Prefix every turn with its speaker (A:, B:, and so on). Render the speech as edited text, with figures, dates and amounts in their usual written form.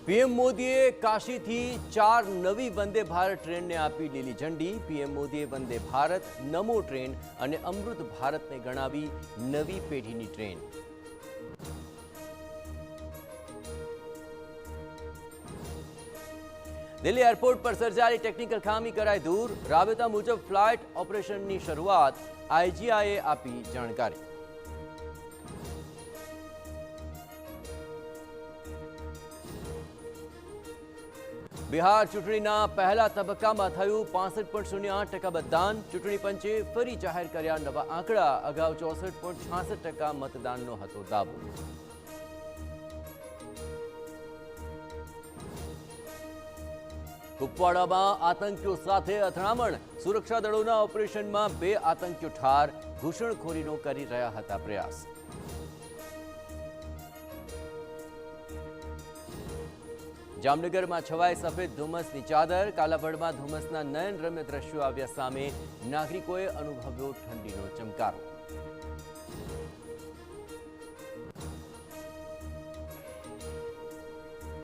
A: PM મોદીએ કાશીથી 4 નવી વંદે ભારત ટ્રેનને આપી લીલી ઝંડી। પીએમ મોદીએ વંદે ભારત, નમો ટ્રેન અને અમૃત ભારતને ગણાવી નવી પેઢીની ટ્રેન। દિલ્હી એરપોર્ટ પર સર્જાયેલી ટેકનિકલ ખામી કરાઈ દૂર। રાબેતા મુજબ ફ્લાઇટ ઓપરેશનની શરૂઆત આઈજીઆઈએ આપી જાણકારી। બિહાર ચૂંટણીના પહેલા તબક્કામાં થયું 65.08% મતદાન। ચૂંટણી પંચે ફરી જાહેર કર્યા નવા આંકડા। અગાઉ 64.66% મતદાનનો હતો દાવો। કુપવાડામાં આતંકીઓ સાથે અથડામણ। સુરક્ષા દળોના ઓપરેશનમાં 2 આતંકીઓ ઠાર। ઘૂસણખોરીનો કરી રહ્યા હતા પ્રયાસ। જામનગરમાં છવાઈ સફેદ ધુમ્મસની ચાદર। કાલાવડમાં ધુમ્મસના નયનરમ્ય દ્રશ્યો આવ્યા સામે। નાગરિકોએ અનુભવ્યો ઠંડીનો ચમકારો।